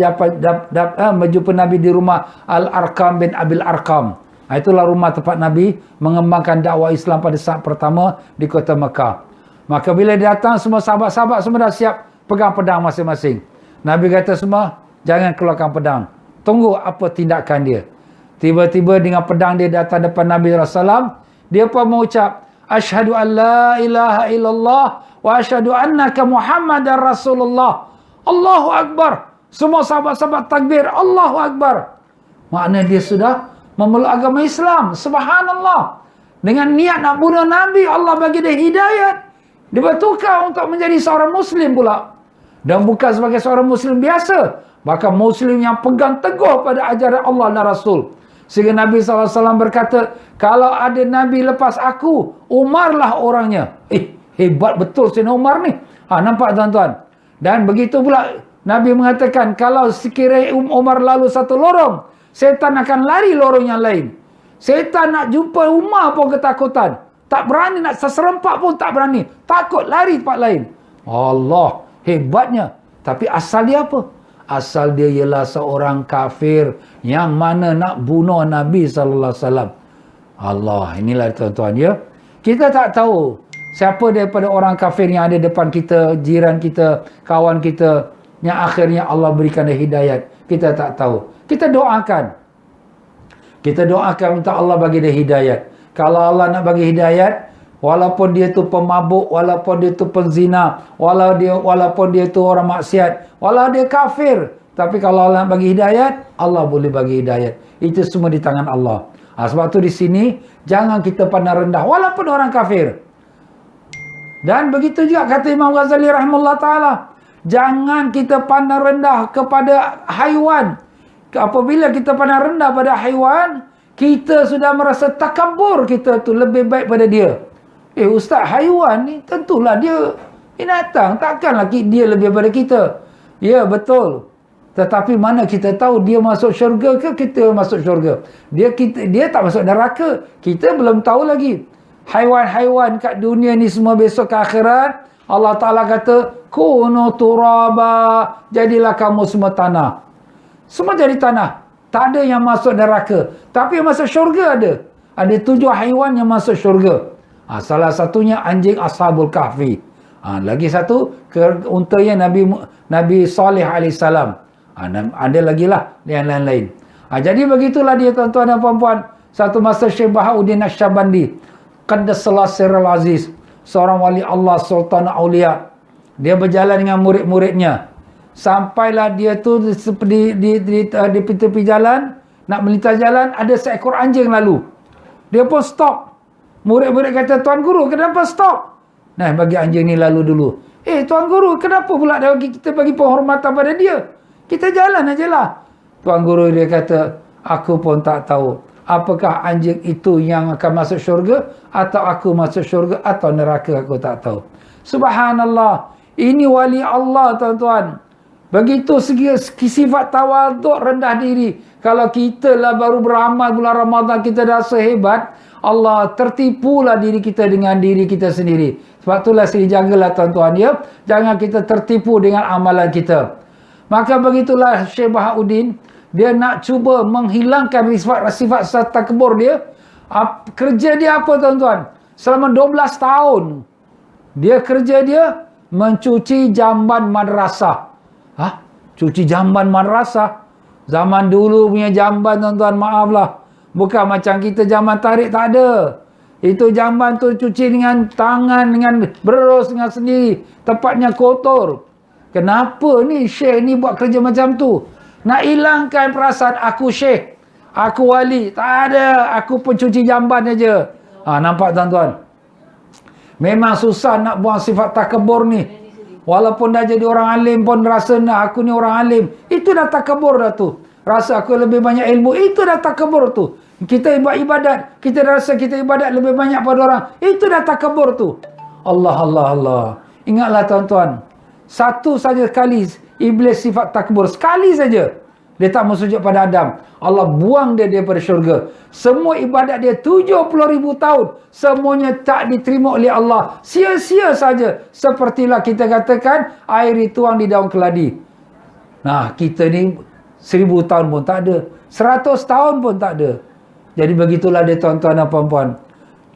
menjumpa Nabi di rumah Al-Arqam bin Abil Arqam. Itulah rumah tempat Nabi mengembangkan dakwah Islam pada saat pertama di kota Mekah. Maka bila dia datang, semua sahabat-sahabat semua dah siap pegang pedang masing-masing. Nabi kata semua, jangan keluarkan pedang. Tunggu apa tindakan dia. Tiba-tiba dengan pedang dia datang depan Nabi SAW, dia pun mengucap, Asyhadu an la ilaha illallah wa asyhadu annaka Muhammadar Rasulullah. Allahu Akbar. Semua sahabat-sahabat takbir, Allahu Akbar. Maknanya dia sudah memeluk agama Islam. Subhanallah. Dengan niat nak bunuh Nabi, Allah bagi dia hidayat. Dia bertukar untuk menjadi seorang Muslim pula. Dan bukan sebagai seorang Muslim biasa. Bahkan Muslim yang pegang teguh pada ajaran Allah dan Rasul. Sehingga Nabi SAW berkata, kalau ada Nabi lepas aku, Umarlah orangnya. Hebat betul Sayyidina Umar ni. Nampak tuan-tuan? Dan begitu pula Nabi mengatakan, kalau sekiranya Umar lalu satu lorong, setan akan lari lorong yang lain. Setan nak jumpa Umar pun ketakutan. Tak berani nak seserempak pun tak berani. Takut lari tempat lain. Allah, hebatnya. Tapi asal dia apa? Asal dia ialah seorang kafir yang mana nak bunuh Nabi SAW. Allah, inilah tuan-tuan ya. Kita tak tahu siapa daripada orang kafir yang ada depan kita, jiran kita, kawan kita, yang akhirnya Allah berikan dia hidayat. Kita tak tahu. Kita doakan. Kita doakan minta Allah bagi dia hidayat. Kalau Allah nak bagi hidayat, walaupun dia tu pemabuk, walaupun dia tu penzina, walaupun dia tu orang maksiat, walaupun dia kafir, tapi kalau Allah nak bagi hidayat, Allah boleh bagi hidayat. Itu semua di tangan Allah. Sebab tu di sini jangan kita pandang rendah walaupun orang kafir. Dan begitu juga kata Imam Ghazali rahimahullah ta'ala, jangan kita pandang rendah kepada haiwan. Apabila kita pandang rendah pada haiwan, kita sudah merasa takabur kita tu lebih baik pada dia. Ustaz, haiwan ni tentulah dia binatang, takkanlah dia lebih pada kita. Ya, betul. Tetapi mana kita tahu dia masuk syurga ke kita masuk syurga? Dia tak masuk neraka. Kita belum tahu lagi. haiwan-haiwan kat dunia ni semua besok ke akhirat, Allah Ta'ala kata, kunu turaba, jadilah kamu semua tanah. Semua jadi tanah. Tak ada yang masuk neraka. Tapi yang masuk syurga ada. Ada 7 haiwan yang masuk syurga. Salah satunya anjing Ashabul Kahfi. Lagi satu, untanya Nabi Saleh AS. Ada lagi lah yang lain-lain. Jadi begitulah dia tuan-tuan dan puan-puan. Satu masa Syekh Bahauddin Naqsyabandi, Qaddasallahu sirral aziz, seorang wali Allah, Sultan Aulia. Dia berjalan dengan murid-muridnya. Sampailah dia tu di tepi jalan, nak melintas jalan, ada seekor anjing lalu. Dia pun stop. Murid-murid kata, Tuan Guru, kenapa stop? Nah, bagi anjing ni lalu dulu. Tuan Guru, kenapa pula kita bagi penghormatan pada dia? Kita jalan ajalah. Tuan Guru dia kata, aku pun tak tahu. Apakah anjing itu yang akan masuk syurga, atau aku masuk syurga, atau neraka, aku tak tahu. Subhanallah. Ini wali Allah, tuan-tuan. Begitu segi sifat tawaduk, rendah diri. Kalau kita lah baru beramal bulan Ramadan, kita dah sehebat, Allah tertipulah diri kita dengan diri kita sendiri. Sebab itulah jagalah tuan-tuan ya. Jangan kita tertipu dengan amalan kita. Maka begitulah Syekh Bahauddin. Dia nak cuba menghilangkan sifat takbur dia. Kerja dia apa tuan-tuan? Selama 12 tahun. Dia kerja dia mencuci jamban madrasah. Cuci jamban madrasah. Zaman dulu punya jamban tuan-tuan, maaflah. Bukan macam kita zaman tarik, tak ada. Itu jamban tu cuci dengan tangan, dengan berus dengan sendiri. Tempatnya kotor. Kenapa ni Syekh ni buat kerja macam tu? Nak hilangkan perasaan aku Syekh, aku wali. Tak ada, aku pencuci jamban aja. Nampak tuan-tuan? Memang susah nak buang sifat takabur ni. Walaupun dah jadi orang alim pun rasa aku ni orang alim. Itu dah takabur dah tu. Rasa aku lebih banyak ilmu, itu dah takabur tu. Kita ibadat, kita rasa kita ibadat lebih banyak pada orang. Itu dah takabur tu. Allah. Ingatlah tuan-tuan. Satu saja kali iblis sifat takbur. Sekali saja. Dia tak mau sujud pada Adam. Allah buang dia daripada syurga. Semua ibadat dia 70,000 tahun. Semuanya tak diterima oleh Allah. Sia-sia saja. Sepertilah kita katakan air dituang di daun keladi. Nah, kita ni 1000 tahun pun tak ada. 100 tahun pun tak ada. Jadi begitulah dia tuan-tuan dan puan-puan.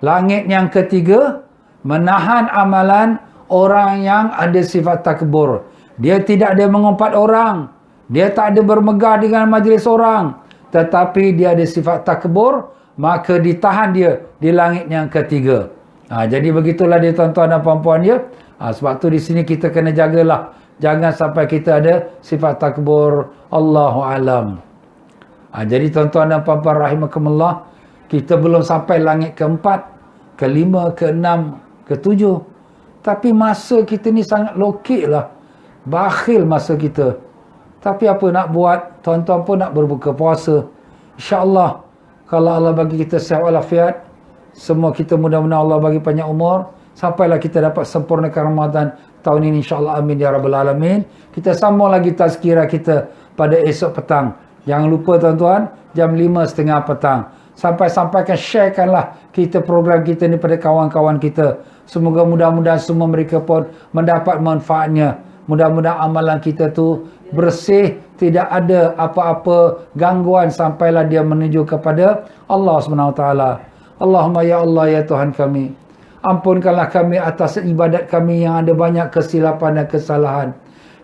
Langit yang ketiga, menahan amalan orang yang ada sifat takbur. Dia tidak ada mengumpat orang. Dia tak ada bermegah dengan majlis orang. Tetapi dia ada sifat takbur, maka ditahan dia di langit yang ketiga. Jadi begitulah dia tuan-tuan dan puan-puan ya. Sebab tu di sini kita kena jagalah. Jangan sampai kita ada sifat takbur. Allahu alam. Jadi tuan-tuan dan puan-puan rahimakumullah, kita belum sampai langit keempat, kelima, keenam, ketujuh. Tapi masa kita ni sangat lokek lah. Bakhil masa kita. Tapi apa nak buat, tuan-tuan pun nak berbuka puasa. InsyaAllah, kalau Allah bagi kita sihat walafiat, semua kita mudah-mudahan Allah bagi panjang umur, sampailah kita dapat sempurnakan Ramadan tahun ini insyaAllah, amin ya rabbal alamin. Kita sambung lagi tazkirah kita pada esok petang. Jangan lupa tuan-tuan, jam 5:30 petang. Sampaikan, sharekanlah kita program kita ni pada kawan-kawan kita. Semoga mudah-mudahan semua mereka pun mendapat manfaatnya. Mudah-mudahan amalan kita tu bersih, tidak ada apa-apa gangguan sampailah dia menuju kepada Allah SWT. Allahumma ya Allah ya Tuhan kami, ampunkanlah kami atas ibadat kami yang ada banyak kesilapan dan kesalahan.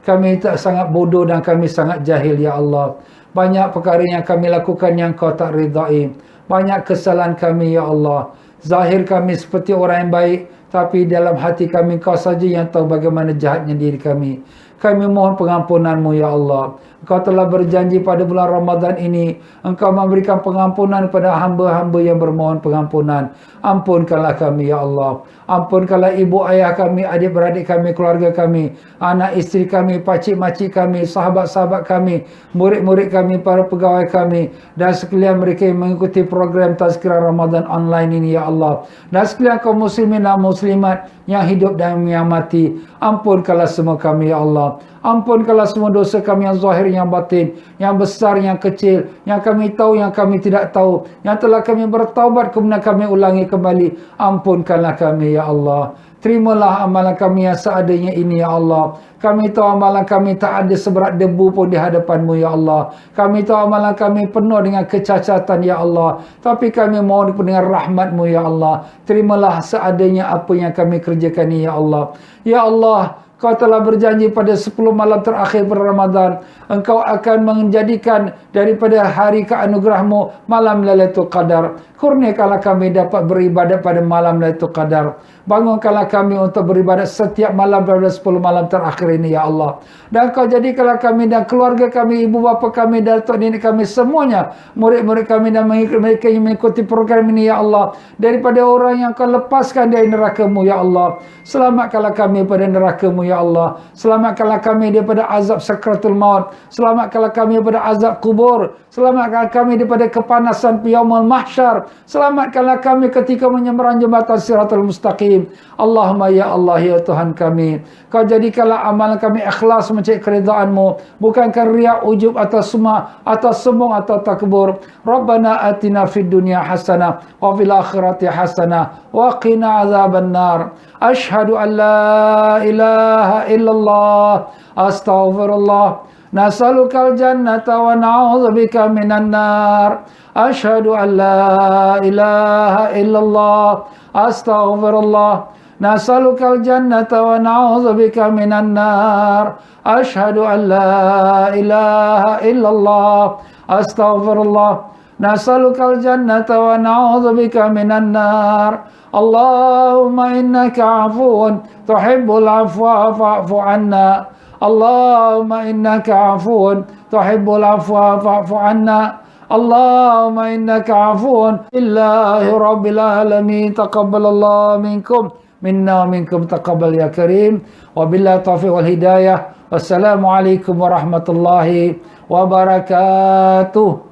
Kami tak sangat bodoh dan kami sangat jahil ya Allah. Banyak perkara yang kami lakukan yang kau tak ridai. Banyak kesalahan kami ya Allah. Zahir kami seperti orang yang baik, tapi dalam hati kami kau saja yang tahu bagaimana jahatnya diri kami. Kami mohon pengampunan-Mu ya Allah. Engkau telah berjanji pada bulan Ramadan ini, Engkau memberikan pengampunan kepada hamba-hamba yang bermohon pengampunan. Ampunkanlah kami ya Allah. Ampunkanlah ibu ayah kami, adik-beradik kami, keluarga kami, anak isteri kami, pakcik-makcik kami, sahabat-sahabat kami, murid-murid kami, para pegawai kami, dan sekalian mereka yang mengikuti program Tazkirah Ramadan online ini ya Allah. Dan sekalian kaum muslimin dan muslimat yang hidup dan yang mati. Ampunkanlah semua kami ya Allah. Allah. Ampunkanlah semua dosa kami yang zahir, yang batin, yang besar, yang kecil, yang kami tahu, yang kami tidak tahu, yang telah kami bertaubat kemudian kami ulangi kembali. Ampunkanlah kami ya Allah. Terimalah amalan kami yang seadanya ini ya Allah. Kami tahu amalan kami tak ada seberat debu pun di hadapan-Mu ya Allah. Kami tahu amalan kami penuh dengan kecacatan ya Allah. Tapi kami mohon dengan rahmat-Mu ya Allah. Terimalah seadanya apa yang kami kerjakan ini ya Allah. Ya Allah, Kau telah berjanji pada 10 malam terakhir pada Ramadan, Engkau akan menjadikan daripada hari keanugerah-Mu malam Lailatul Qadar. Kurniakanlah kami dapat beribadat pada malam Lailatul Qadar. Bangunkanlah kami untuk beribadat setiap malam pada 10 malam terakhir ini ya Allah. Dan Kau jadikanlah kami dan keluarga kami, ibu bapa kami, datuk nenek kami semuanya, murid-murid kami dan mereka yang mengikuti program ini ya Allah, daripada orang yang Kau lepaskan dari neraka-Mu ya Allah. Selamatkanlah kami pada neraka-Mu ya Allah. Selamatkanlah kami daripada azab sakratul maut. Selamatkanlah kami daripada azab kubur. Selamatkanlah kami daripada kepanasan yaumul mahsyar. Selamatkanlah kami ketika menyeberang jembatan Siratul Mustaqim. Allahumma ya Allah ya Tuhan kami, Kau jadikanlah amalan kami ikhlas mencari keridhaan-Mu, bukan kerana riak, ujub atau sumah atau sombong atau takbur. Rabbana atina fid dunya hasanah wa fil akhirati hasanah wa qina azabannar. Ashhadu an la ilaha illallah, astaghfirullah. Nas'alukal jannata wa na'udzubika minan nar. Ashhadu an la ilaha illallah, astaghfirullah. Nas'alukal jannata wa na'udzubika minan nar. Ashhadu an la ilaha illallah, astaghfirullah. Nas'alukal jannata wa na'udzubika minan nar. Allahumma innaka 'afuwun tuhibbul 'afwa fa'fu 'anna. Allahumma innaka 'afuwun tuhibbul 'afwa fa'fu 'anna. Allahumma innaka 'afuwun lillahi rabbil alamin. Taqabbalallahu minkum minna wa minkum taqabbal ya karim. Wabillahi taufiq wal hidayah. Wassalamualaikum warahmatullahi wabarakatuh.